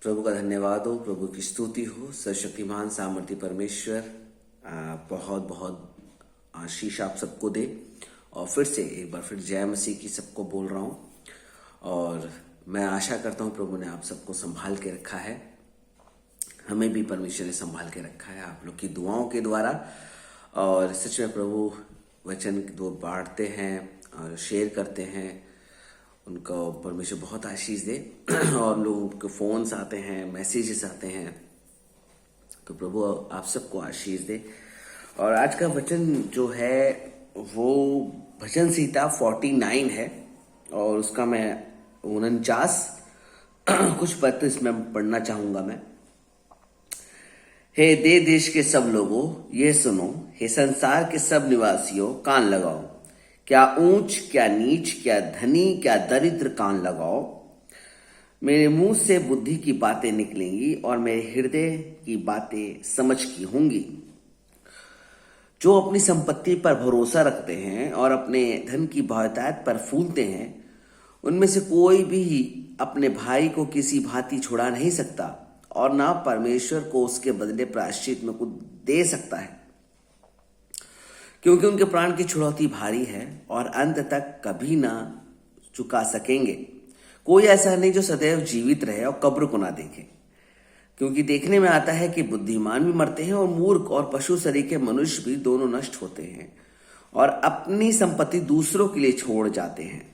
प्रभु का धन्यवाद हो, प्रभु की स्तुति हो। सर्वशक्तिमान सामर्थ्य परमेश्वर बहुत बहुत आशीष आप सबको दे। और फिर से एक बार फिर जय मसीह की सबको बोल रहा हूँ। और मैं आशा करता हूँ प्रभु ने आप सबको संभाल के रखा है, हमें भी परमेश्वर ने संभाल के रखा है आप लोग की दुआओं के द्वारा। और सच में प्रभु वचन दो बांटते हैं और शेयर करते हैं, उनका परमेश्वर बहुत आशीष दे। और लोगों के फोन्स आते हैं, मैसेजेस आते हैं, तो प्रभु आप सबको आशीष दे। और आज का वचन जो है वो भजन संहिता 49 है और उसका मैं 49 कुछ पद इसमें पढ़ना चाहूंगा मैं। हे देश के सब लोगों ये सुनो, हे संसार के सब निवासियों कान लगाओ। क्या ऊंच क्या नीच, क्या धनी क्या दरिद्र कान लगाओ। मेरे मुंह से बुद्धि की बातें निकलेंगी और मेरे हृदय की बातें समझ की होंगी। जो अपनी संपत्ति पर भरोसा रखते हैं और अपने धन की बहुतायत पर फूलते हैं, उनमें से कोई भी अपने भाई को किसी भांति छुड़ा नहीं सकता और ना परमेश्वर को उसके बदले प्रायश्चित में कुछ दे सकता है, क्योंकि उनके प्राण की छुड़ौती भारी है और अंत तक कभी ना चुका सकेंगे। कोई ऐसा नहीं जो सदैव जीवित रहे और कब्र को ना देखे, क्योंकि देखने में आता है कि बुद्धिमान भी मरते हैं और मूर्ख और पशु शरीर के मनुष्य भी दोनों नष्ट होते हैं और अपनी संपत्ति दूसरों के लिए छोड़ जाते हैं।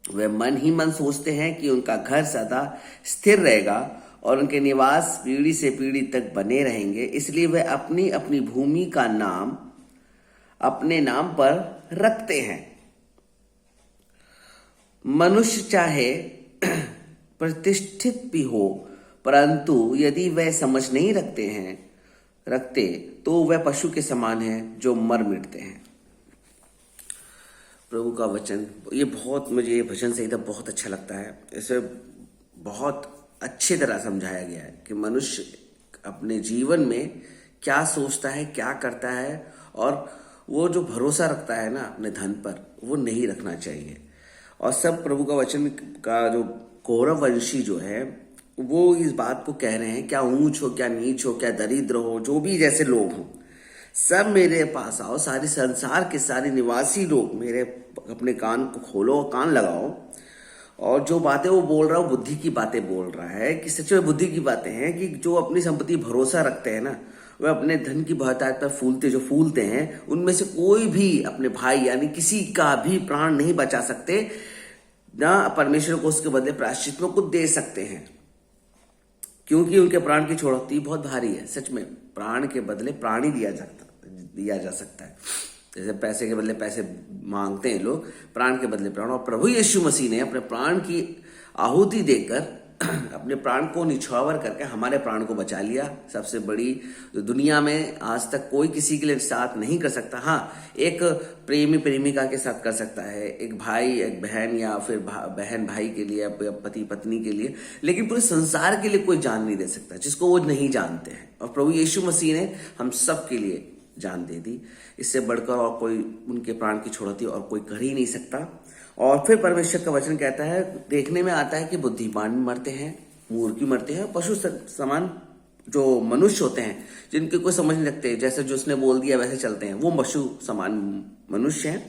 वे मन ही मन सोचते हैं कि उनका घर सदा स्थिर रहेगा और उनके निवास पीढ़ी से पीढ़ी तक बने रहेंगे, इसलिए वे अपनी अपनी भूमि का नाम अपने नाम पर रखते हैं। मनुष्य चाहे प्रतिष्ठित भी हो, परंतु यदि वह समझ नहीं रखते तो वह पशु के समान है जो मर मिटते हैं। प्रभु का वचन मुझे ये भजन संहिता बहुत अच्छा लगता है। इसे बहुत अच्छी तरह समझाया गया है कि मनुष्य अपने जीवन में क्या सोचता है, क्या करता है, और वो जो भरोसा रखता है ना अपने धन पर, वो नहीं रखना चाहिए। और सब प्रभु का वचन का जो कौरव वंशी जो है वो इस बात को कह रहे हैं, क्या ऊंच हो, क्या नीच हो, क्या दरिद्र हो, जो भी जैसे लोग हों, सब मेरे पास आओ। सारे संसार के सारे निवासी लोग मेरे अपने कान को खोलो, कान लगाओ। और जो बातें वो बोल रहा है, बुद्धि की बातें बोल रहा है कि सच में बुद्धि की बातें हैं कि जो अपनी संपत्ति भरोसा रखते हैं ना, वह अपने धन की बहुतायत पर फूलते हैं, उनमें से कोई भी अपने भाई यानी किसी का भी प्राण नहीं बचा सकते, ना परमेश्वर को उसके बदले प्रायश्चित में कुछ दे सकते हैं, क्योंकि उनके प्राण की छुड़ौती बहुत भारी है। सच में प्राण के बदले प्राण ही दिया जा सकता है। जैसे पैसे के बदले पैसे मांगते हैं लोग, प्राण के बदले प्राण। और प्रभु यीशु मसीह ने अपने प्राण की आहुति देकर अपने प्राण को निछावर करके हमारे प्राण को बचा लिया। सबसे बड़ी दुनिया में आज तक कोई किसी के लिए साथ नहीं कर सकता। हाँ, एक प्रेमी प्रेमिका के साथ कर सकता है, एक भाई एक बहन, या फिर बहन भाई के लिए, पति पत्नी के लिए, लेकिन पूरे संसार के लिए कोई जान नहीं दे सकता जिसको वो नहीं जानते हैं। और प्रभु यीशु मसीह ने हम सब के लिए जान दे दी। इससे बढ़कर और कोई उनके प्राण की छुड़ौती और कोई कर ही नहीं सकता। और फिर परमेश्वर का वचन कहता है, देखने में आता है कि बुद्धिमान भी मरते हैं, मूर्ख भी मरते हैं, पशु समान जो मनुष्य होते हैं जिनके कोई समझ नहीं रखते, जैसे जो उसने बोल दिया वैसे चलते हैं, वो पशु समान मनुष्य हैं,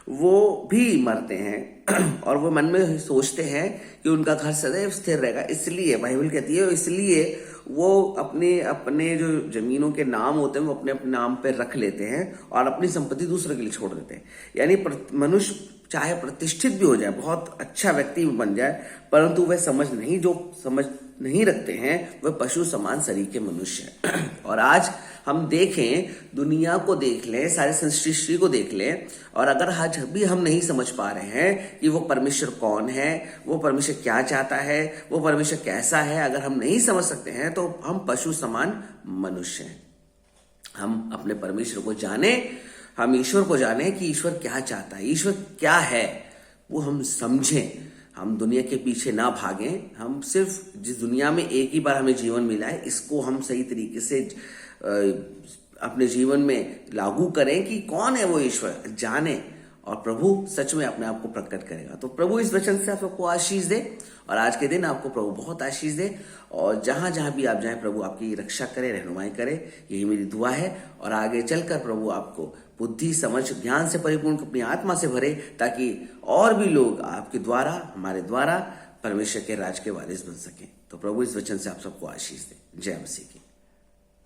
वो भी मरते हैं। और वो मन में सोचते हैं कि उनका घर सदैव स्थिर रहेगा। इसलिए बाइबल कहती है, इसलिए वो अपने अपने जो जमीनों के नाम होते हैं वो अपने अपने नाम पे रख लेते हैं और अपनी संपत्ति दूसरे के लिए छोड़ देते हैं। यानी मनुष्य चाहे प्रतिष्ठित भी हो जाए, बहुत अच्छा व्यक्ति बन जाए, परंतु वह समझ नहीं रखते हैं, वह पशु समान शरीर के मनुष्य हैं। और आज हम देखें, दुनिया को देख लें, सारे सृष्टि को देख लें, और अगर आज भी हम नहीं समझ पा रहे हैं कि वो परमेश्वर कौन है, वो परमेश्वर क्या चाहता है, वो परमेश्वर कैसा है, अगर हम नहीं समझ सकते हैं तो हम पशु समान मनुष्य हैं। हम अपने परमेश्वर को जाने, हम ईश्वर को जाने कि ईश्वर क्या चाहता है, ईश्वर क्या है, वो हम समझें। हम दुनिया के पीछे ना भागें, हम सिर्फ जिस दुनिया में एक ही बार हमें जीवन मिला है, इसको हम सही तरीके से अपने जीवन में लागू करें कि कौन है वो ईश्वर, जाने और प्रभु सच में अपने आप को प्रकट करेगा। तो प्रभु इस वचन से आप सबको आशीष दे और आज के दिन आपको प्रभु बहुत आशीष दे और जहां जहां भी आप जाएं प्रभु आपकी रक्षा करे, रहनुमाई करे, यही मेरी दुआ है। और आगे चलकर प्रभु आपको बुद्धि, समझ, ज्ञान से परिपूर्ण अपनी आत्मा से भरे, ताकि और भी लोग आपके द्वारा, हमारे द्वारा परमेश्वर के राज के वारिस बन सकें। तो प्रभु इस वचन से आप सबको आशीष दे। जय मसीह की।